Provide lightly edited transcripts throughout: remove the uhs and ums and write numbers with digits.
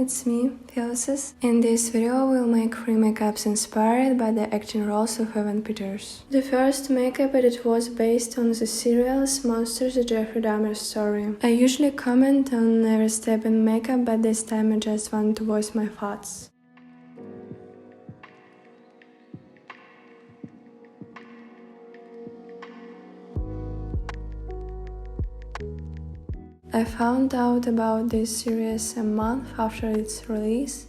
it's me, Feusos. In this video we'll make 3 makeups inspired by the acting roles of Evan Peters. The first makeup edit was based on the serial's Monsters, the Jeffrey Dahmer story. I usually comment on every step in makeup, but this time I just want to voice my thoughts. I found out about this series a month after its release.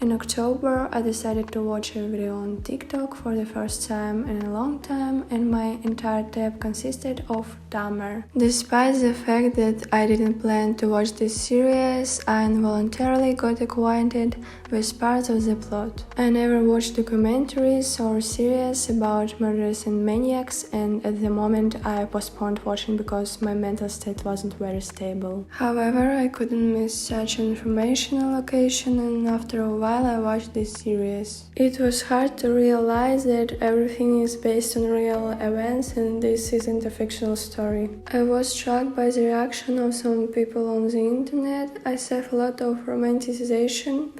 In October, I decided to watch a video on TikTok for the first time in a long time, and my entire tab consisted of Dahmer. Despite the fact that I didn't plan to watch this series, I involuntarily got acquainted with parts of the plot. I never watched documentaries or series about murderers and maniacs, and at the moment I postponed watching because my mental state wasn't very stable. However, I couldn't miss such an informational occasion, and after a while I watched this series. It was hard to realize that everything is based on real events and this isn't a fictional story. I was struck by the reaction of some people on the internet. I saw a lot of romanticization.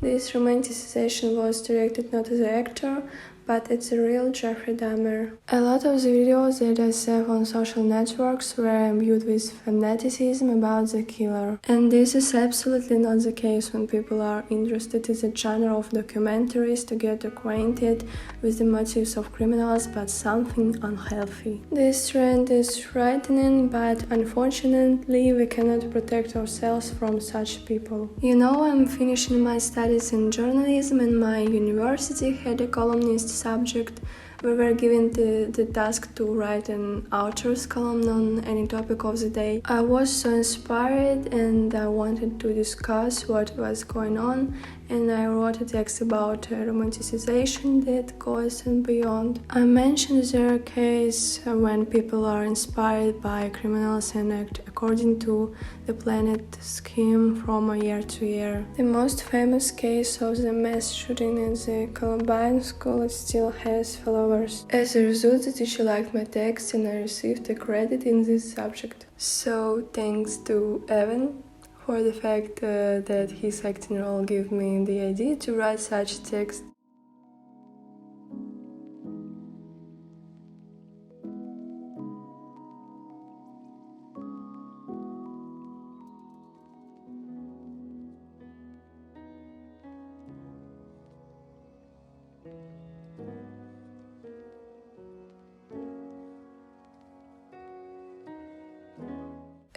This romanticization was directed not at the actor, but at the real Jeffrey Dahmer. A lot of the videos that I saw on social networks were imbued with fanaticism about the killer. And this is absolutely not the case when people are interested in the genre of documentaries to get acquainted with the motives of criminals, but something unhealthy. This trend is frightening, but unfortunately we cannot protect ourselves from such people. You know, I'm finishing my studies in journalism, and my university had a columnist subject. We were given the task to write an author's column on any topic of the day. I was so inspired and I wanted to discuss what was going on, and I wrote a text about romanticization that goes and beyond. I mentioned their case when people are inspired by criminals and act according to the planned scheme from year to year. The most famous case of the mass shooting in the Columbine school still has followers. As a result, the teacher liked my text and I received a credit in this subject. So thanks to Evan for the fact that his acting role gave me the idea to write such text.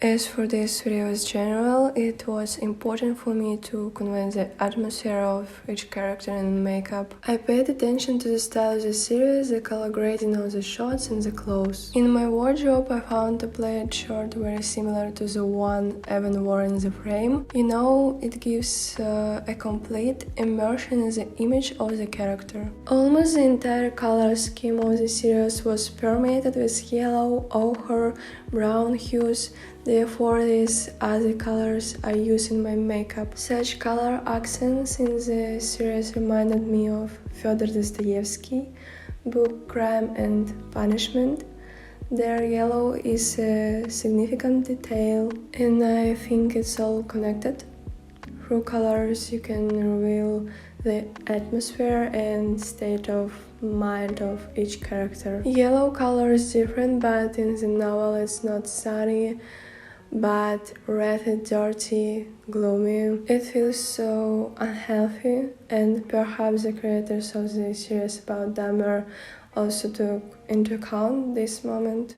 As for this video's general, it was important for me to convey the atmosphere of each character in makeup. I paid attention to the style of the series, the color grading of the shots and the clothes. In my wardrobe I found a plaid shirt very similar to the one Evan wore in the frame. You know, it gives a complete immersion in the image of the character. Almost the entire color scheme of the series was permeated with yellow, ochre, brown hues. Therefore, these are the colors I use in my makeup. Such color accents in the series reminded me of Fyodor Dostoevsky book Crime and Punishment. Their yellow is a significant detail, and I think it's all connected. Through colors you can reveal the atmosphere and state of mind of each character. Yellow color is different, but in the novel it's not sunny, but rather dirty, gloomy. It feels so unhealthy, and perhaps the creators of the series about Dahmer also took into account this moment.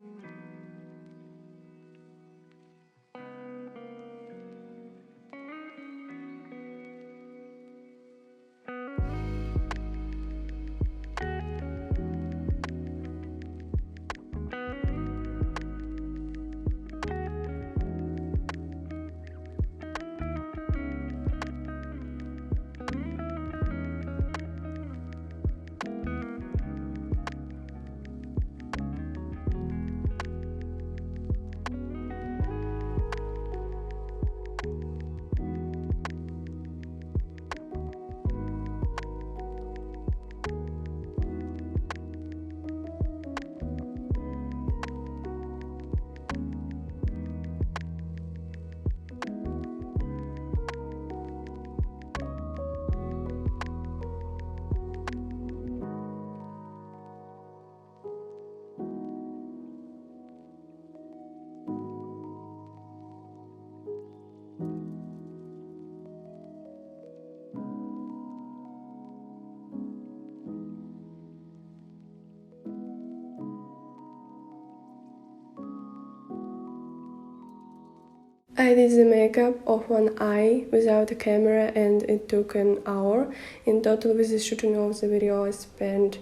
I did the makeup of one eye without a camera and it took an hour. In total with the shooting of the video I spent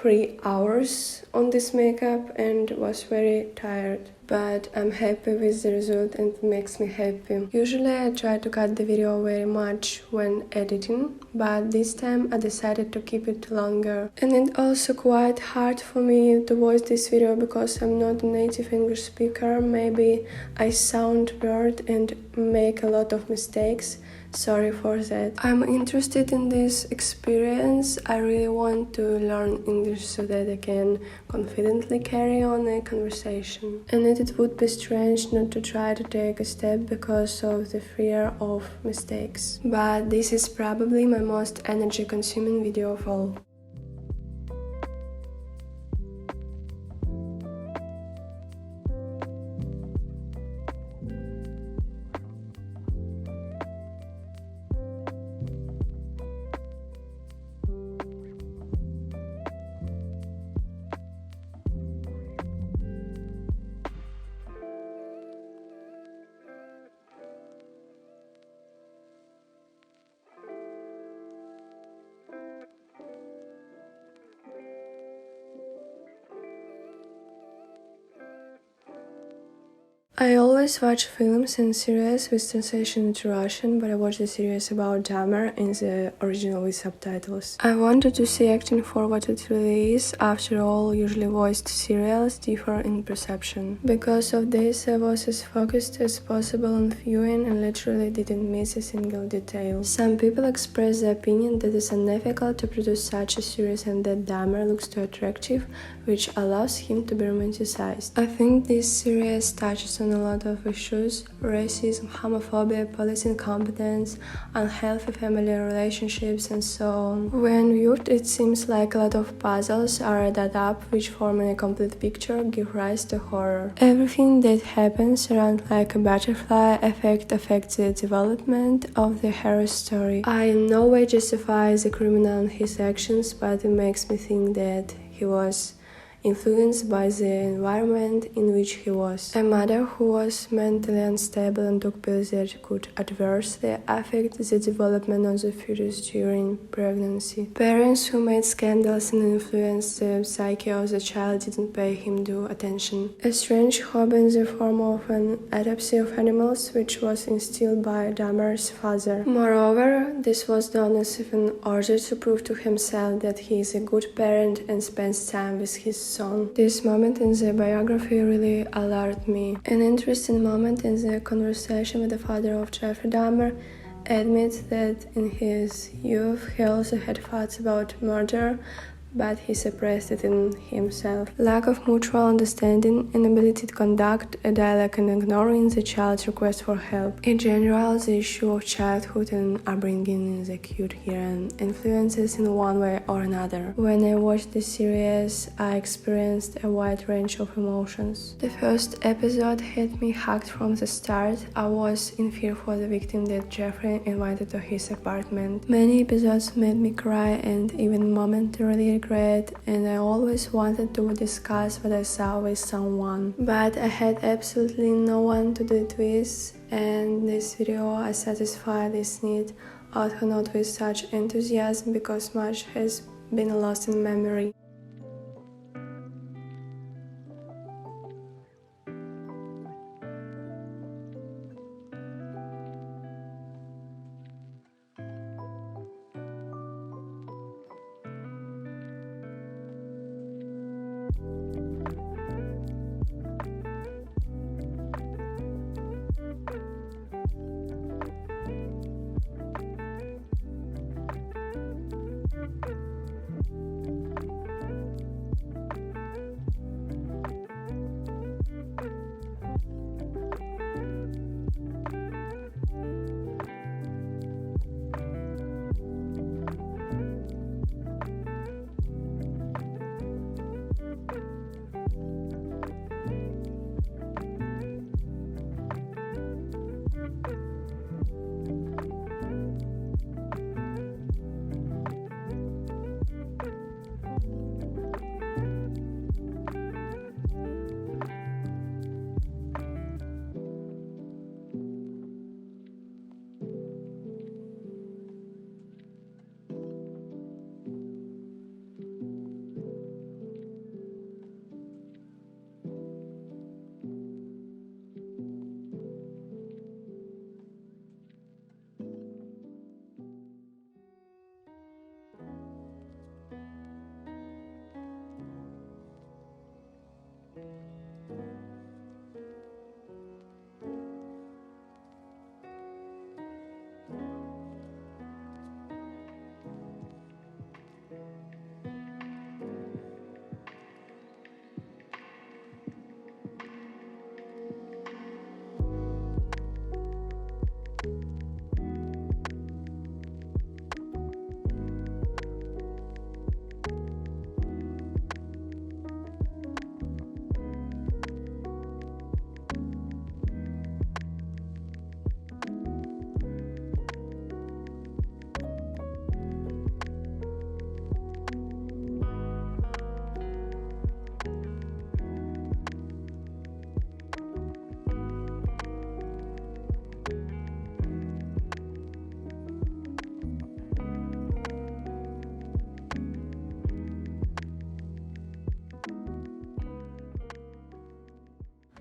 3 hours on this makeup and was very tired. But I'm happy with the result and it makes me happy. Usually I try to cut the video very much when editing, but this time I decided to keep it longer. And it's also quite hard for me to watch this video because I'm not a native English speaker. Maybe I sound weird and make a lot of mistakes. Sorry for that. I'm interested in this experience. I really want to learn English so that I can confidently carry on a conversation. And it would be strange not to try to take a step because of the fear of mistakes. But this is probably my most energy consuming video of all. I always watch films and series with translation into Russian, but I watched the series about Dahmer in the original with subtitles. I wanted to see acting for what it really is. After all, usually voiced serials differ in perception. Because of this, I was as focused as possible on viewing and literally didn't miss a single detail. Some people express the opinion that it's unethical to produce such a series and that Dahmer looks too attractive, which allows him to be romanticized. I think this series touches on a lot of issues: racism, homophobia, police incompetence, unhealthy family relationships, and so on. When viewed, it seems like a lot of puzzles are added up, which forming a complete picture give rise to horror. Everything that happens around like a butterfly effect affects the development of the hero's story. I in no way justify the criminal and his actions, but it makes me think that he was influenced by the environment in which he was. A mother who was mentally unstable and took pills that could adversely affect the development of the fetus during pregnancy. Parents who made scandals and influenced the psyche of the child didn't pay him due attention. A strange hobby in the form of an autopsy of animals, which was instilled by Dahmer's father. Moreover, this was done as if in order to prove to himself that he is a good parent and spends time with his son. This moment in the biography really alerted me. An interesting moment in the conversation with the father of Jeffrey Dahmer admits that in his youth he also had thoughts about murder, but he suppressed it in himself. Lack of mutual understanding, inability to conduct a dialogue and ignoring the child's request for help. In general, the issue of childhood and upbringing is acute here and influences in one way or another. When I watched this series, I experienced a wide range of emotions. The first episode had me hooked from the start. I was in fear for the victim that Jeffrey invited to his apartment. Many episodes made me cry and even momentarily regret, and I always wanted to discuss what I saw with someone, but I had absolutely no one to do it with, and this video I satisfy this need, although not with such enthusiasm because much has been lost in memory.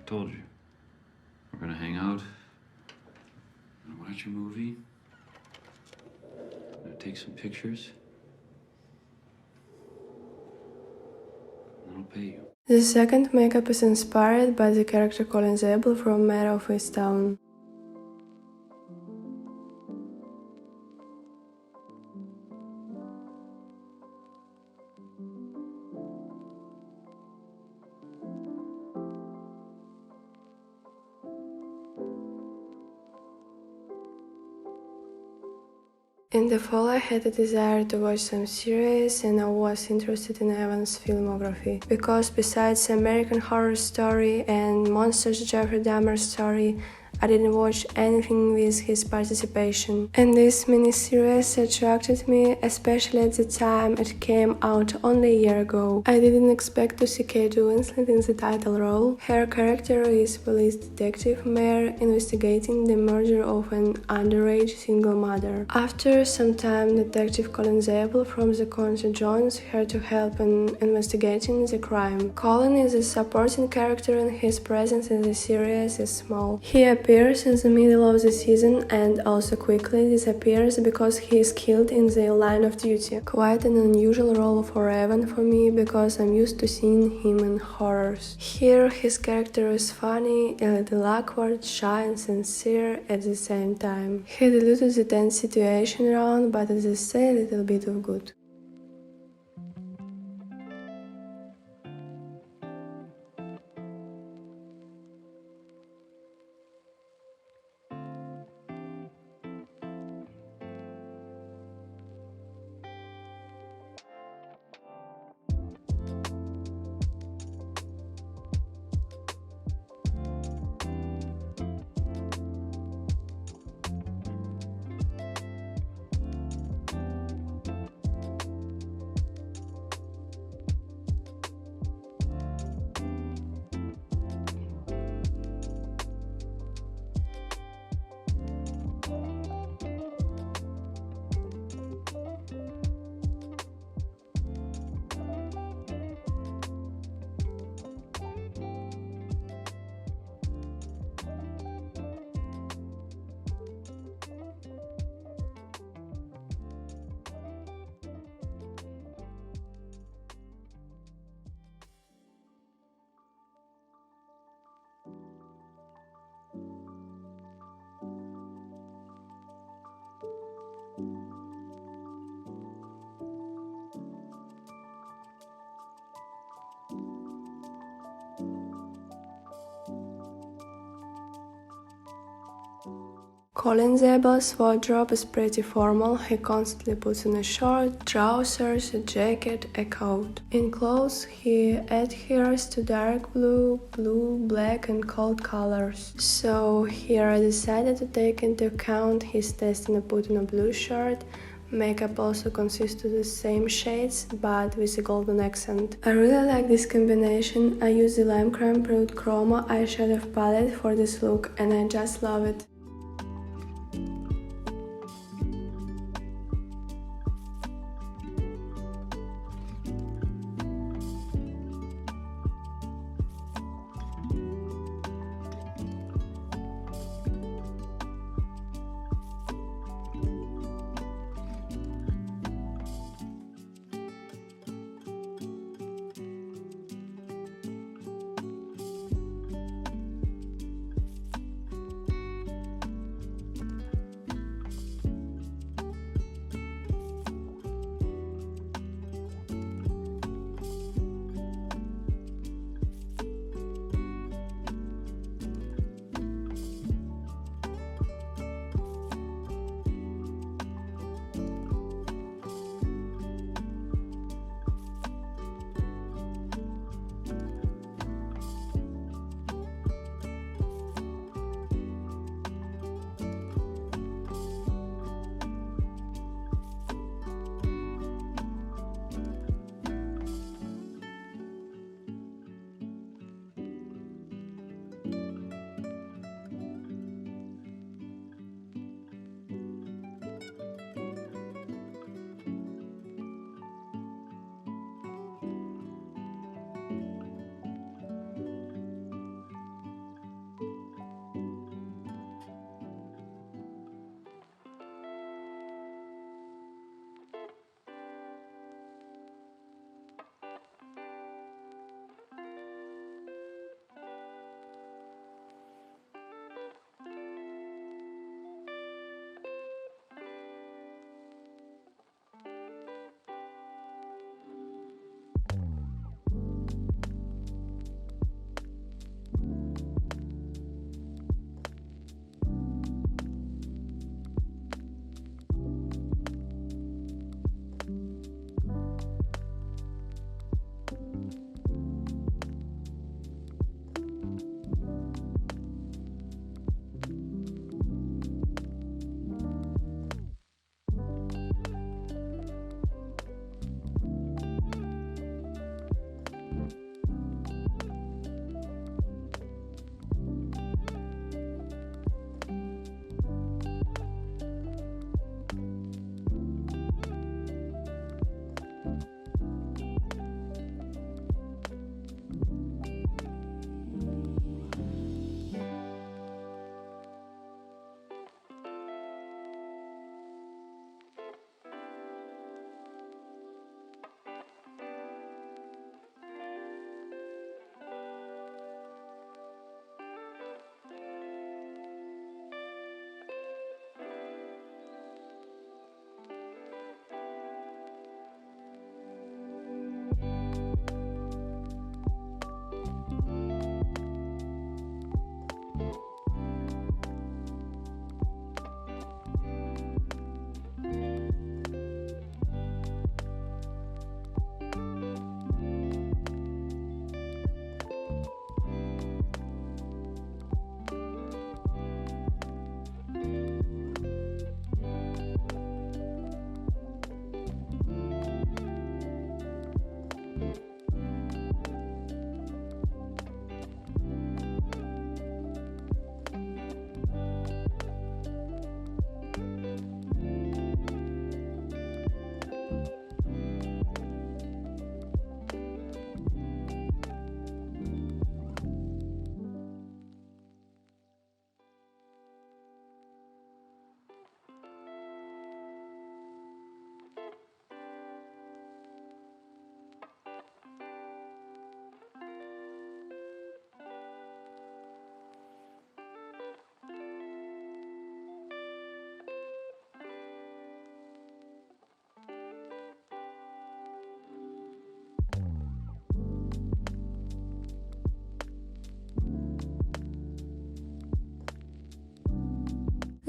told you. We're gonna hang out, gonna watch a movie, gonna take some pictures, and I'll pay you. The second makeup is inspired by the character Colin Zabel from Mayor of Easttown. In the fall, I had a desire to watch some series, and I was interested in Evan's filmography, because besides American Horror Story and Monsters Jeffrey Dahmer story, I didn't watch anything with his participation. And this miniseries attracted me, especially at the time it came out only a year ago. I didn't expect to see Kate Winslet in the title role. Her character is police detective Mare investigating the murder of an underage single mother. After some time, Detective Colin Zabel from The Country joins her to help in investigating the crime. Colin is a supporting character and his presence in the series is small. He appears in the middle of the season and also quickly disappears because he is killed in the line of duty. Quite an unusual role for Evan for me, because I'm used to seeing him in horrors. Here his character is funny, a little awkward, shy and sincere at the same time. He dilutes the tense situation around, but it is a little bit of good. Colin Zabel's wardrobe is pretty formal. He constantly puts on a shirt, trousers, a jacket, a coat. In clothes, he adheres to dark blue, black and cold colors. So here I decided to take into account his taste in putting a blue shirt. Makeup also consists of the same shades, but with a golden accent. I really like this combination. I use the Lime Crime Brut Chroma eyeshadow palette for this look, and I just love it.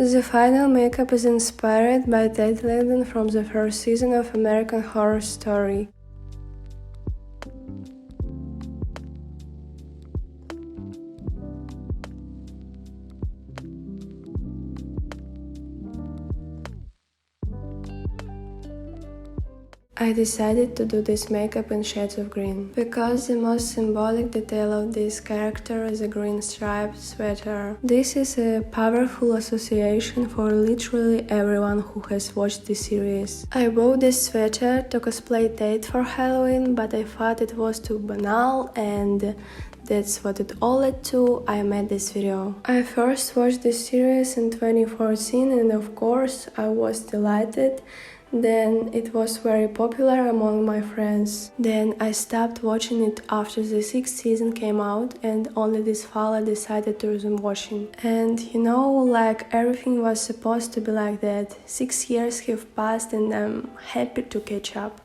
The final makeup is inspired by Ted Lydon from the first season of American Horror Story. I decided to do this makeup in shades of green, because the most symbolic detail of this character is a green striped sweater. This is a powerful association for literally everyone who has watched the series. I bought this sweater to cosplay Tate for Halloween, but I thought it was too banal, and that's what it all led to. I made this video. I first watched this series in 2014 and of course I was delighted. Then it was very popular among my friends. Then I stopped watching it after the 6th season came out, and only this fall I decided to resume watching. And you know, like everything was supposed to be like that. 6 years have passed and I'm happy to catch up.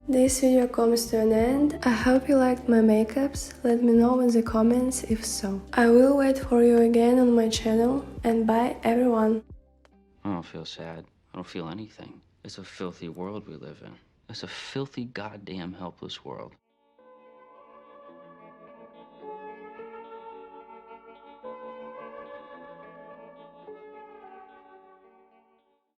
This video comes to an end. I hope you liked my makeups. Let me know in the comments if so. I will wait for you again on my channel, and bye everyone. I don't feel sad. I don't feel anything. It's a filthy world we live in. It's a filthy, goddamn helpless world.